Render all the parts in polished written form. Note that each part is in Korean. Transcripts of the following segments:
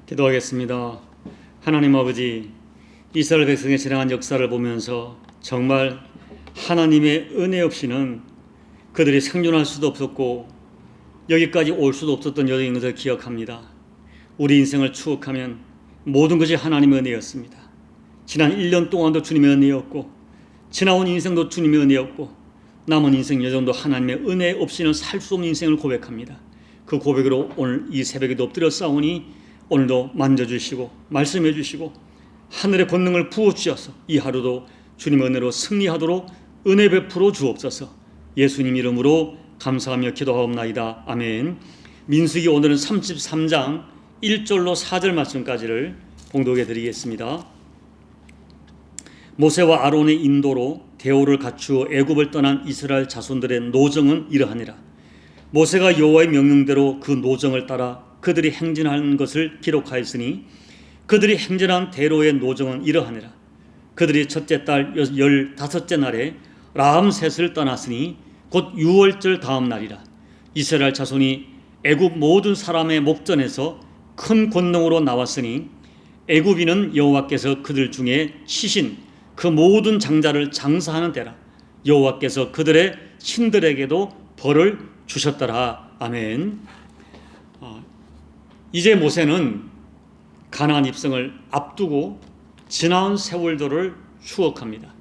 기도하겠습니다. 하나님 아버지, 이스라엘 백성의 지나간 역사를 보면서 정말 하나님의 은혜 없이는 그들이 생존할 수도 없었고 여기까지 올 수도 없었던 여정인 것을 기억합니다. 우리 인생을 추억하면 모든 것이 하나님의 은혜였습니다. 지난 1년 동안도 주님의 은혜였고 지나온 인생도 주님의 은혜였고 남은 인생 여정도 하나님의 은혜 없이는 살 수 없는 인생을 고백합니다. 그 고백으로 오늘 이 새벽에도 엎드려 싸우니 오늘도 만져주시고 말씀해 주시고 하늘의 권능을 부어주셔서 이 하루도 주님의 은혜로 승리하도록 은혜 베풀어 주옵소서. 예수님 이름으로 감사하며 기도하옵나이다. 아멘. 민수기 오늘은 33장 1절로 4절 말씀까지를 봉독해 드리겠습니다. 모세와 아론의 인도로 대오를 갖추어 애굽을 떠난 이스라엘 자손들의 노정은 이러하니라. 모세가 여호와의 명령대로 그 노정을 따라 그들이 행진한 것을 기록하였으니 그들이 행진한 대로의 노정은 이러하니라. 그들이 첫째 달 15째 날에 라암셋을 떠났으니 곧 6월절 다음 날이라. 이스라엘 자손이 애굽 모든 사람의 목전에서 큰 권능으로 나왔으니 애굽인은 여호와께서 그들 중에 치신 그 모든 장자를 장사하는 때라. 여호와께서 그들의 신들에게도 벌을 주셨더라. 아멘. 이제 모세는 가나안 입성을 앞두고 지나온 세월들을 추억합니다.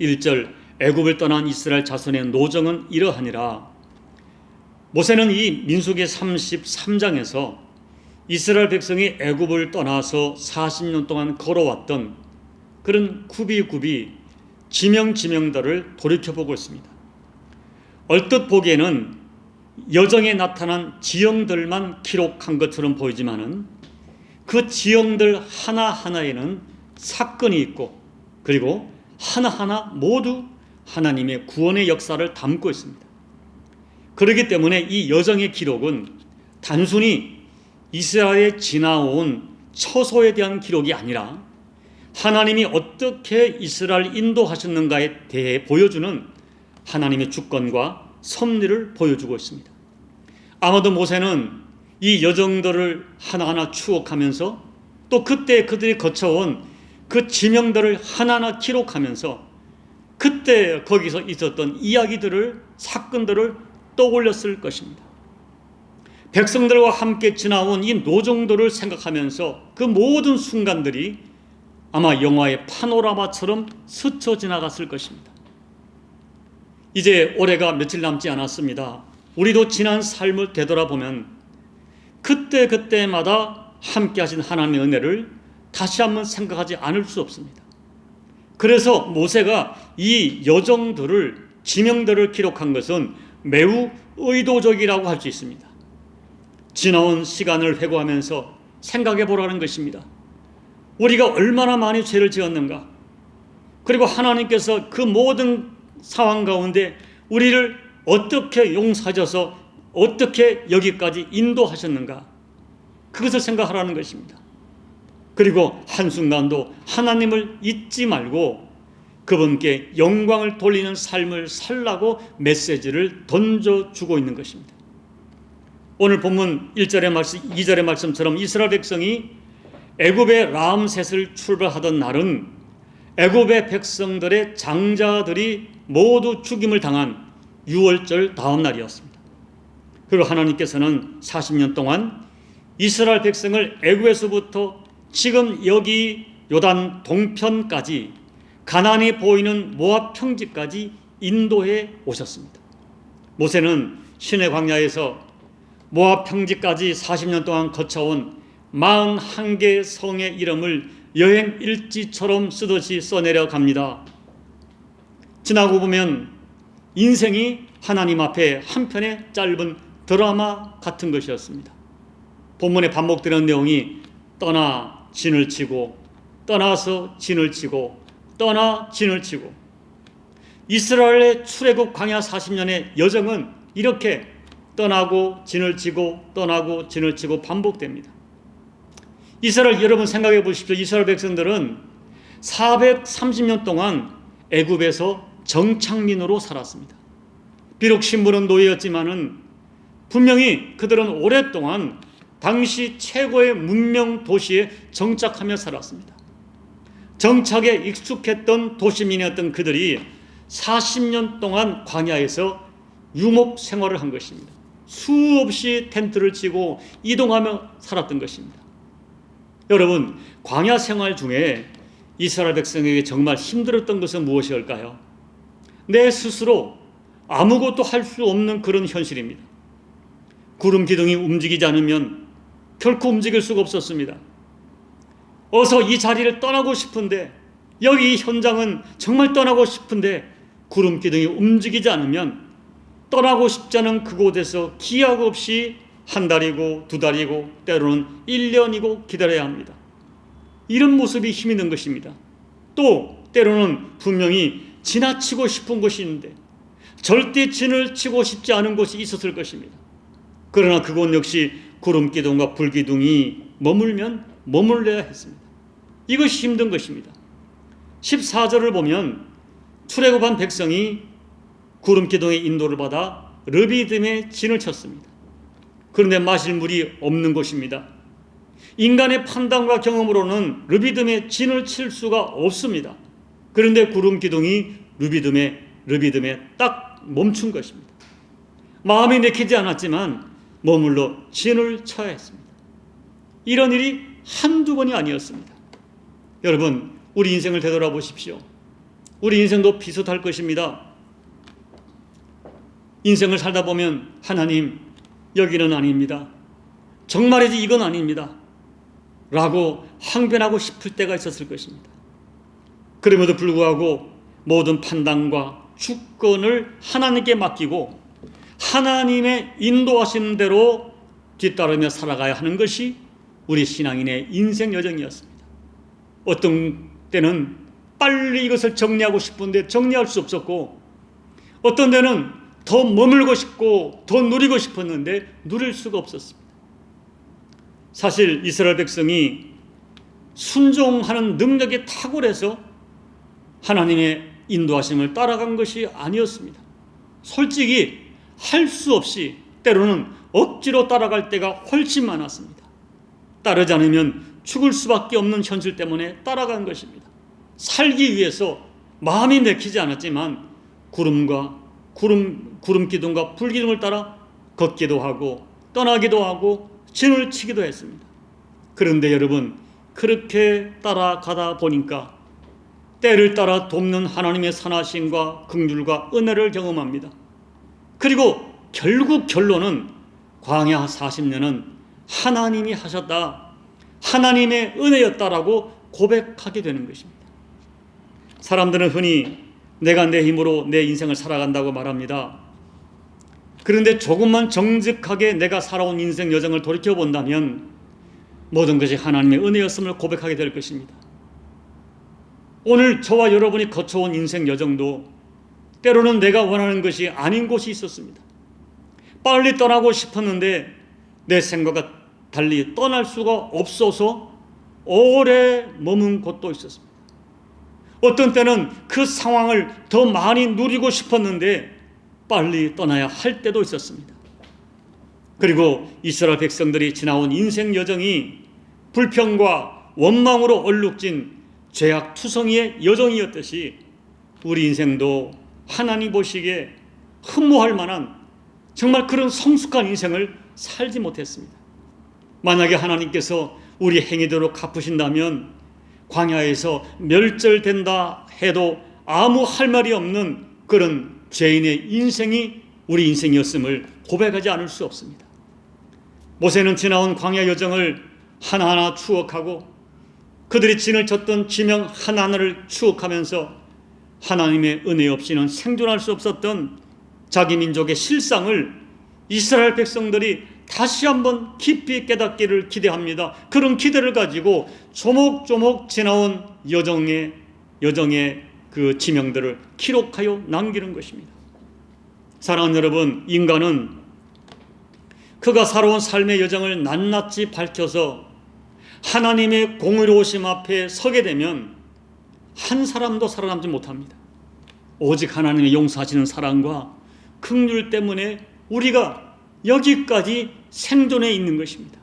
1절 애굽을 떠난 이스라엘 자손의 노정은 이러하니라. 모세는 이 민수기 33장에서 이스라엘 백성이 애굽을 떠나서 40년 동안 걸어왔던 그런 구비구비 지명들을 돌이켜보고 있습니다. 얼뜻 보기에는 여정에 나타난 지형들만 기록한 것처럼 보이지만은 그 지형들 하나하나에는 사건이 있고 그리고 하나하나 모두 하나님의 구원의 역사를 담고 있습니다. 그렇기 때문에 이 여정의 기록은 단순히 이스라엘에 지나온 처소에 대한 기록이 아니라 하나님이 어떻게 이스라엘을 인도하셨는가에 대해 보여주는 하나님의 주권과 섭리를 보여주고 있습니다. 아마도 모세는 이 여정들을 하나하나 추억하면서 또 그때 그들이 거쳐온 그 지명들을 하나하나 기록하면서 그때 거기서 있었던 이야기들을 사건들을 떠올렸을 것입니다. 백성들과 함께 지나온 이 노정들을 생각하면서 그 모든 순간들이 아마 영화의 파노라마처럼 스쳐 지나갔을 것입니다. 이제 올해가 며칠 남지 않았습니다. 우리도 지난 삶을 되돌아보면 그때마다 함께 하신 하나님의 은혜를 다시 한번 생각하지 않을 수 없습니다. 그래서 모세가 이 여정들을 지명들을 기록한 것은 매우 의도적이라고 할 수 있습니다. 지나온 시간을 회고하면서 생각해 보라는 것입니다. 우리가 얼마나 많이 죄를 지었는가, 그리고 하나님께서 그 모든 상황 가운데 우리를 어떻게 용서하셔서 어떻게 여기까지 인도하셨는가, 그것을 생각하라는 것입니다. 그리고 한순간도 하나님을 잊지 말고 그분께 영광을 돌리는 삶을 살라고 메시지를 던져주고 있는 것입니다. 오늘 본문 1절의 말씀, 2절의 말씀처럼 이스라엘 백성이 애굽의 라암셋을 출발하던 날은 애굽의 백성들의 장자들이 모두 죽임을 당한 6월절 다음 날이었습니다. 그리고 하나님께서는 40년 동안 이스라엘 백성을 애굽에서부터 지금 여기 요단 동편까지 가나안이 보이는 모압 평지까지 인도해 오셨습니다. 모세는 시내 광야에서 모압 평지까지 40년 동안 거쳐온 41개 성의 이름을 여행 일지처럼 쓰듯이 써내려 갑니다. 지나고 보면 인생이 하나님 앞에 한편의 짧은 드라마 같은 것이었습니다. 본문에 반복되는 내용이 떠나 진을 치고 떠나서 진을 치고 떠나 진을 치고, 이스라엘의 출애굽 광야 40년의 여정은 이렇게 떠나고 진을 치고 떠나고 진을 치고 반복됩니다. 이스라엘, 여러분 생각해 보십시오. 이스라엘 백성들은 430년 동안 애굽에서 정착민으로 살았습니다. 비록 신분은 노예였지만은 분명히 그들은 오랫동안 당시 최고의 문명 도시에 정착하며 살았습니다. 정착에 익숙했던 도시민이었던 그들이 40년 동안 광야에서 유목 생활을 한 것입니다. 수없이 텐트를 치고 이동하며 살았던 것입니다. 여러분, 광야 생활 중에 이스라엘 백성에게 정말 힘들었던 것은 무엇일까요? 내 스스로 아무것도 할 수 없는 그런 현실입니다. 구름 기둥이 움직이지 않으면 결코 움직일 수가 없었습니다. 어서 이 자리를 떠나고 싶은데, 여기 이 현장은 정말 떠나고 싶은데 구름 기둥이 움직이지 않으면 떠나고 싶지 않은 그곳에서 기약 없이 한 달이고 두 달이고 때로는 1년이고 기다려야 합니다. 이런 모습이 힘이 든 것입니다. 또 때로는 분명히 지나치고 싶은 곳이 있는데 절대 진을 치고 싶지 않은 곳이 있었을 것입니다. 그러나 그곳 역시 구름 기둥과 불 기둥이 머물면 머물러야 했습니다. 이것이 힘든 것입니다. 14절을 보면 출애굽한 백성이 구름 기둥의 인도를 받아 르비딤에 진을 쳤습니다. 그런데 마실 물이 없는 곳입니다. 인간의 판단과 경험으로는 르비딤에 진을 칠 수가 없습니다. 그런데 구름 기둥이 르비딤에 딱 멈춘 것입니다. 마음이 내키지 않았지만 머물러 진을 쳐야 했습니다. 이런 일이 한두 번이 아니었습니다. 여러분, 우리 인생을 되돌아보십시오. 우리 인생도 비슷할 것입니다. 인생을 살다 보면 하나님, 여기는 아닙니다. 정말이지 이건 아닙니다. 라고 항변하고 싶을 때가 있었을 것입니다. 그럼에도 불구하고 모든 판단과 주권을 하나님께 맡기고 하나님의 인도하시는 대로 뒤따르며 살아가야 하는 것이 우리 신앙인의 인생 여정이었습니다. 어떤 때는 빨리 이것을 정리하고 싶은데 정리할 수 없었고, 어떤 때는 더 머물고 싶고 더 누리고 싶었는데 누릴 수가 없었습니다. 사실 이스라엘 백성이 순종하는 능력이 탁월해서 하나님의 인도하심을 따라간 것이 아니었습니다. 솔직히 할 수 없이 때로는 억지로 따라갈 때가 훨씬 많았습니다. 따르지 않으면 죽을 수밖에 없는 현실 때문에 따라간 것입니다. 살기 위해서 마음이 내키지 않았지만 구름 기둥과 불 기둥을 따라 걷기도 하고 떠나기도 하고 진을 치기도 했습니다. 그런데 여러분, 그렇게 따라가다 보니까 때를 따라 돕는 하나님의 선하심과 긍휼과 은혜를 경험합니다. 그리고 결국 결론은 광야 40년은 하나님이 하셨다, 하나님의 은혜였다라고 고백하게 되는 것입니다. 사람들은 흔히 내가 내 힘으로 내 인생을 살아간다고 말합니다. 그런데 조금만 정직하게 내가 살아온 인생 여정을 돌이켜본다면 모든 것이 하나님의 은혜였음을 고백하게 될 것입니다. 오늘 저와 여러분이 거쳐온 인생 여정도 때로는 내가 원하는 것이 아닌 곳이 있었습니다. 빨리 떠나고 싶었는데 내 생각과 달리 떠날 수가 없어서 오래 머문 곳도 있었습니다. 어떤 때는 그 상황을 더 많이 누리고 싶었는데 빨리 떠나야 할 때도 있었습니다. 그리고 이스라엘 백성들이 지나온 인생 여정이 불평과 원망으로 얼룩진 죄악투성이의 여정이었듯이 우리 인생도 하나님 보시기에 흠모할 만한 정말 그런 성숙한 인생을 살지 못했습니다. 만약에 하나님께서 우리 행위대로 갚으신다면 광야에서 멸절된다 해도 아무 할 말이 없는 그런 죄인의 인생이 우리 인생이었음을 고백하지 않을 수 없습니다. 모세는 지나온 광야 여정을 하나하나 추억하고 그들이 진을 쳤던 지명 하나하나를 추억하면서 하나님의 은혜 없이는 생존할 수 없었던 자기 민족의 실상을 이스라엘 백성들이 다시 한번 깊이 깨닫기를 기대합니다. 그런 기대를 가지고 조목조목 지나온 여정의 그 지명들을 기록하여 남기는 것입니다. 사랑하는 여러분, 인간은 그가 살아온 삶의 여정을 낱낱이 밝혀서 하나님의 공의로우심 앞에 서게 되면 한 사람도 살아남지 못합니다. 오직 하나님의 용서하시는 사랑과 긍휼 때문에 우리가 여기까지 생존해 있는 것입니다.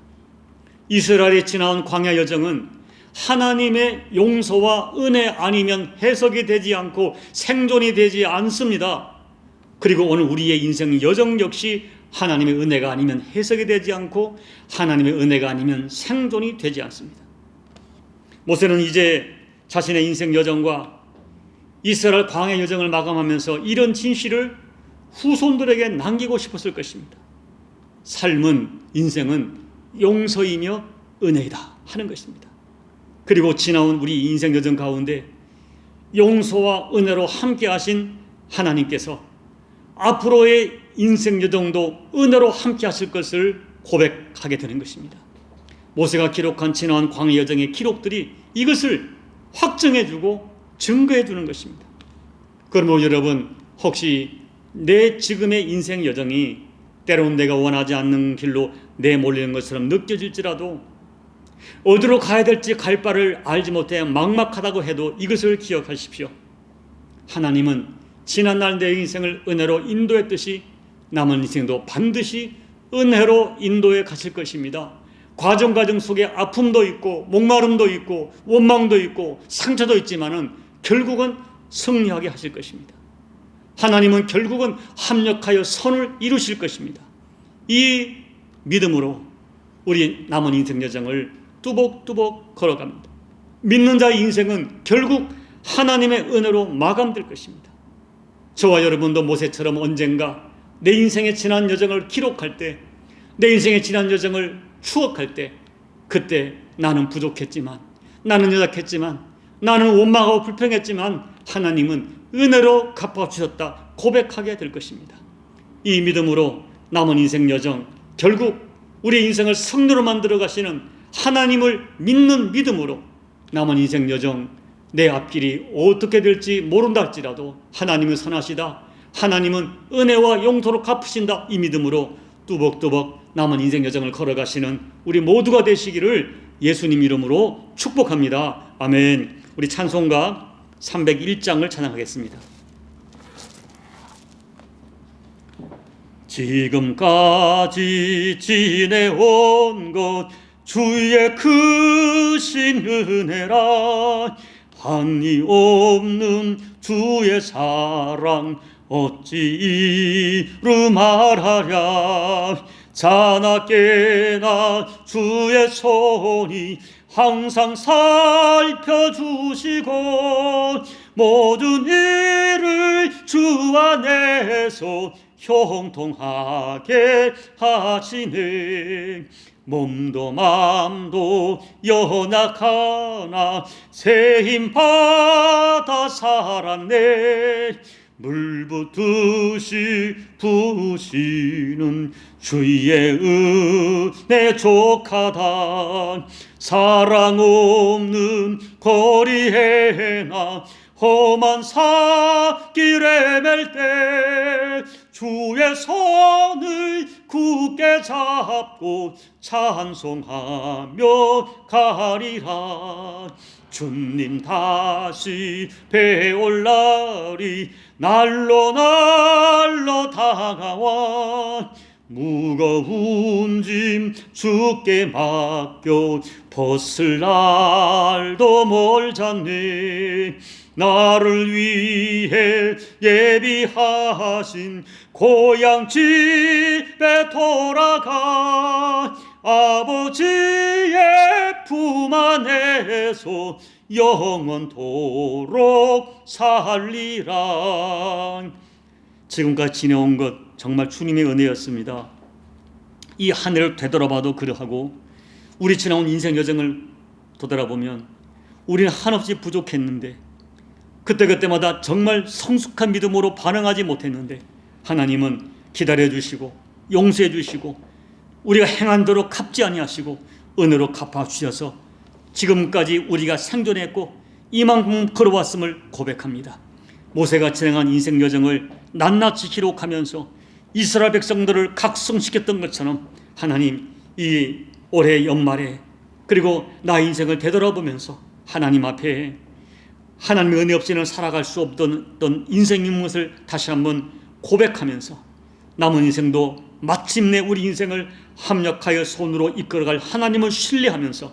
이스라엘이 지나온 광야 여정은 하나님의 용서와 은혜 아니면 해석이 되지 않고 생존이 되지 않습니다. 그리고 오늘 우리의 인생 여정 역시 하나님의 은혜가 아니면 해석이 되지 않고 하나님의 은혜가 아니면 생존이 되지 않습니다. 모세는 이제 자신의 인생 여정과 이스라엘 광야 여정을 마감하면서 이런 진실을 후손들에게 남기고 싶었을 것입니다. 삶은, 인생은 용서이며 은혜이다 하는 것입니다. 그리고 지나온 우리 인생 여정 가운데 용서와 은혜로 함께 하신 하나님께서 앞으로의 인생 여정도 은혜로 함께 하실 것을 고백하게 되는 것입니다. 모세가 기록한 지나온 광야 여정의 기록들이 이것을 확증해주고 증거해주는 것입니다. 그러므로 여러분, 혹시 내 지금의 인생 여정이 때로는 내가 원하지 않는 길로 내몰리는 것처럼 느껴질지라도 어디로 가야 될지 갈 바를 알지 못해 막막하다고 해도 이것을 기억하십시오. 하나님은 지난날 내 인생을 은혜로 인도했듯이 남은 인생도 반드시 은혜로 인도해 가실 것입니다. 과정 속에 아픔도 있고 목마름도 있고 원망도 있고 상처도 있지만은 결국은 승리하게 하실 것입니다. 하나님은 결국은 합력하여 선을 이루실 것입니다. 이 믿음으로 우리 남은 인생 여정을 뚜벅뚜벅 걸어갑니다. 믿는 자의 인생은 결국 하나님의 은혜로 마감될 것입니다. 저와 여러분도 모세처럼 언젠가 내 인생의 지난 여정을 기록할 때, 내 인생의 지난 여정을 추억할 때, 그때 나는 부족했지만, 나는 연약했지만, 나는 원망하고 불평했지만 하나님은 은혜로 갚아주셨다 고백하게 될 것입니다. 이 믿음으로 남은 인생 여정, 결국 우리 인생을 승리로 만들어 가시는 하나님을 믿는 믿음으로 남은 인생 여정, 내 앞길이 어떻게 될지 모른다 할지라도 하나님은 선하시다, 하나님은 은혜와 용서로 갚으신다, 이 믿음으로 뚜벅뚜벅 남은 인생 여정을 걸어가시는 우리 모두가 되시기를 예수님 이름으로 축복합니다. 아멘. 우리 찬송가 301장을 찬양하겠습니다. 지금까지 지내온 것 주의 크신 은혜라, 한이 없는 주의 사랑 어찌 이루 말하랴. 자나깨나 주의 손이 항상 살펴주시고 모든 일을 주 안에서 형통하게 하시네. 몸도 맘도 연약하나 새 힘 받아 살았네. 물붓듯이 부으시는 주의 은혜 족하다. 사랑 없는 거리에나 험한 산길에 맬 때 주의 손을 굳게 잡고 찬송하며 가리라. 주님 다시 배올 날이 날로 다가와 무거운 짐 주께 맡겨 벗을 날도 멀잖네. 나를 위해 예비하신 고향 집에 돌아가 아버지의 품 안에서 영원토록 살리라. 지금까지 지내온 것 정말 주님의 은혜였습니다. 이 한 해를 되돌아봐도 그러하고 우리 지나온 인생 여정을 되돌아보면 우리는 한없이 부족했는데, 그때마다 정말 성숙한 믿음으로 반응하지 못했는데 하나님은 기다려주시고 용서해주시고 우리가 행한 대로 갚지 아니하시고 은혜로 갚아주셔서 지금까지 우리가 생존했고 이만큼 걸어왔음을 고백합니다. 모세가 진행한 인생 여정을 낱낱이 기록하면서 이스라엘 백성들을 각성시켰던 것처럼 하나님, 이 올해 연말에 그리고 나의 인생을 되돌아보면서 하나님 앞에 하나님의 은혜 없이는 살아갈 수 없던 인생인 것을 다시 한번 고백하면서 남은 인생도 마침내 우리 인생을 합력하여 손으로 이끌어갈 하나님을 신뢰하면서,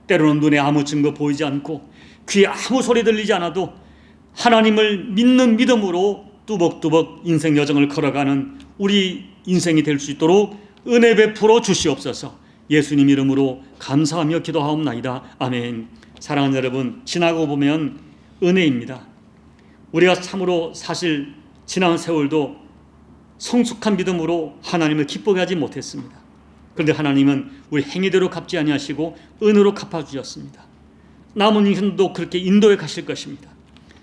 때로는 눈에 아무 증거 보이지 않고 귀에 아무 소리 들리지 않아도 하나님을 믿는 믿음으로 뚜벅뚜벅 인생 여정을 걸어가는 우리 인생이 될 수 있도록 은혜 베풀어 주시옵소서. 예수님 이름으로 감사하며 기도하옵나이다. 아멘. 사랑하는 여러분, 지나고 보면 은혜입니다. 우리가 참으로 사실 지난 세월도 성숙한 믿음으로 하나님을 기쁘게 하지 못했습니다. 그런데 하나님은 우리 행위대로 갚지 아니하시고 은혜로 갚아주셨습니다. 남은 인생도 그렇게 인도해 가실 것입니다.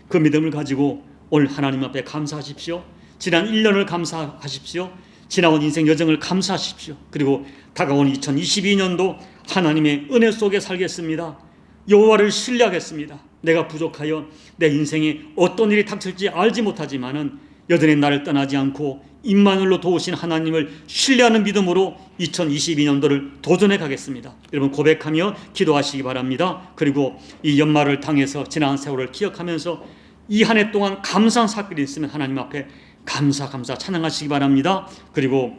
그 믿음을 가지고 오늘 하나님 앞에 감사하십시오. 지난 1년을 감사하십시오. 지나온 인생 여정을 감사하십시오. 그리고 다가온 2022년도 하나님의 은혜 속에 살겠습니다. 여호와를 신뢰하겠습니다. 내가 부족하여 내 인생에 어떤 일이 닥칠지 알지 못하지만은 여전히 나를 떠나지 않고 임마누엘로 도우신 하나님을 신뢰하는 믿음으로 2022년도를 도전해 가겠습니다. 여러분 고백하며 기도하시기 바랍니다. 그리고 이 연말을 당해서 지난 세월을 기억하면서 이 한 해 동안 감사한 사건이 있으면 하나님 앞에 감사 찬양하시기 바랍니다. 그리고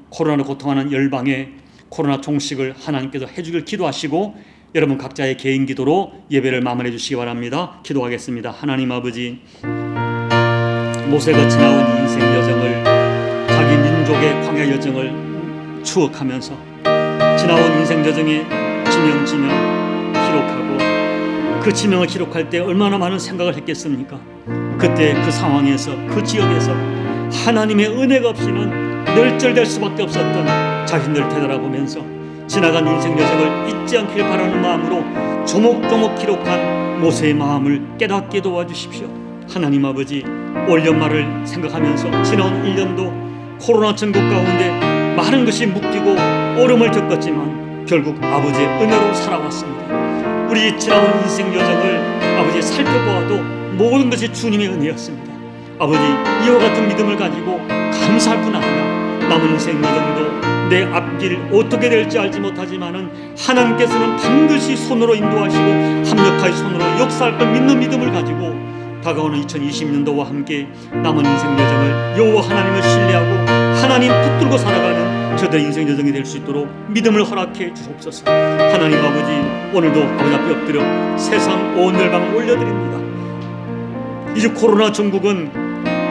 코로나로 고통하는 열방에 코로나 종식을 하나님께서 해주길 기도하시고 여러분 각자의 개인 기도로 예배를 마무리해 주시기 바랍니다. 기도하겠습니다. 하나님 아버지, 모세가 지나온 인생 여정을, 자기 민족의 광야 여정을 추억하면서 지나온 인생 여정의 지명 기록하고 그 지명을 기록할 때 얼마나 많은 생각을 했겠습니까? 그때 그 상황에서 그 지역에서 하나님의 은혜가 없이는 멸절될 수밖에 없었던 자신들을 되돌아보면서 지나간 인생 여정을 잊지 않길 바라는 마음으로 조목조목 기록한 모세의 마음을 깨닫게 도와주십시오. 하나님 아버지, 올 연말을 생각하면서 지난 1년도 코로나 전국 가운데 많은 것이 묶이고 오름을 겪었지만 결국 아버지의 은혜로 살아왔습니다. 우리 지나온 인생 여정을 아버지 살펴보아도 모든 것이 주님의 은혜였습니다. 아버지, 이와 같은 믿음을 가지고 감사할 뿐 아니라 남은 인생 여정도 내 앞길 어떻게 될지 알지 못하지만은 하나님께서는 반드시 손으로 인도하시고 합력하여 손으로 역사할 걸 믿는 믿음을 가지고 다가오는 2020년도와 함께 남은 인생 여정을 여호와 하나님을 신뢰하고 하나님 붙들고 살아가는 저들의 인생 여정이 될 수 있도록 믿음을 허락해 주옵소서. 하나님 아버지, 오늘도 아버지 앞에 엎드려 세상 온 열방을 올려드립니다. 이제 코로나 전국은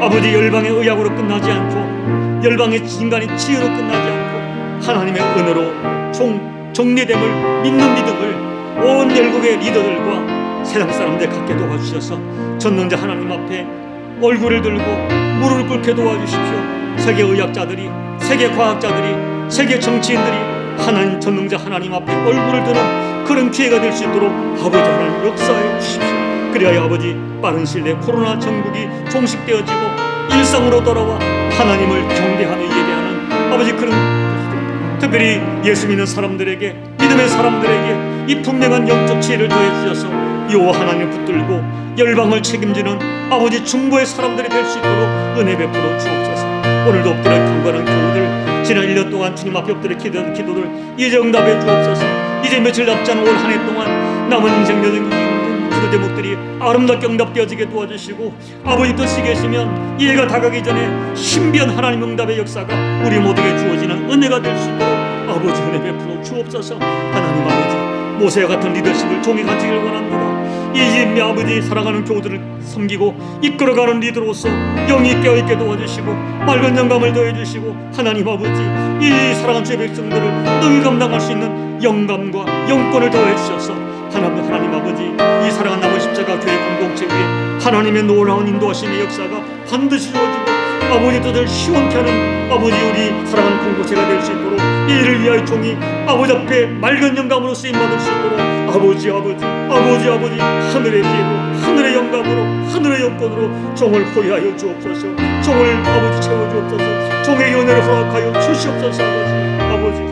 아버지 열방의 의학으로 끝나지 않고 열방의 인간의 지혜로 끝나지 않고 하나님의 은혜로 정리됨을 믿는 믿음을 온 열국의 리더들과 세상 사람들 갖게 도와주셔서 전능자 하나님 앞에 얼굴을 들고 무릎을 꿇게 도와주십시오. 세계 의학자들이, 세계 과학자들이, 세계 정치인들이 하나님 전능자 하나님 앞에 얼굴을 드는 그런 기회가 될 수 있도록 아버지 하나님 역사해 주십시오. 그리하여 아버지 빠른 시일 내에 코로나 전국이 종식되어지고 일상으로 돌아와 하나님을 경배하며 예배하는 아버지 그런 특별히 예수 믿는 사람들에게, 믿음의 사람들에게 이 분명한 영적 지혜를 더해 주셔서 여호와 하나님을 붙들고 열방을 책임지는 아버지 중보의 사람들이 될 수 있도록 은혜 베풀어 주옵소서. 오늘도 엎드려 강건한 교우들, 지난 1년 동안 주님 앞에 엎드려 기도한 기도들 이제 응답해 주옵소서. 이제 며칠 남지 않은 올 한 해 동안 남은 인생 여정 기도 제목들이 아름답게 응답되어지게 도와주시고 아버지 뜻이 계시면 이해가 다가기 전에 신비한 하나님 응답의 역사가 우리 모두에게 주어지는 은혜가 될 수 있도록 아버지 은혜 베풀어 주옵소서. 하나님 아버지, 모세와 같은 리더십을 종이 가지길 원합니다. 이 아버지 사랑하는 교우들을 섬기고 이끌어가는 리더로서 영이 깨어있게 도와주시고 맑은 영감을 더해주시고 하나님 아버지, 이 사랑하는 주의 백성들을 능히 감당할 수 있는 영감과 영권을 더해주셔서 하나님 아버지, 이 사랑하는 남은 십자가 교회 공동체 위에 하나님의 놀라운 인도하심의 역사가 반드시 이루어지고 아버지 뜻을 시원케 하는 아버지 우리 사랑하는 공동체가 될 수 있도록 이를 위하여 종이 아버지 앞에 맑은 영감으로 쓰임받을 수 있도록 아버지 하늘의 지혜로 하늘의 영감으로 하늘의 영권으로 종을 호위하여 주옵소서. 종을 아버지 채워주옵소서. 종의 연회를 허락하여 주시옵소서. 아버지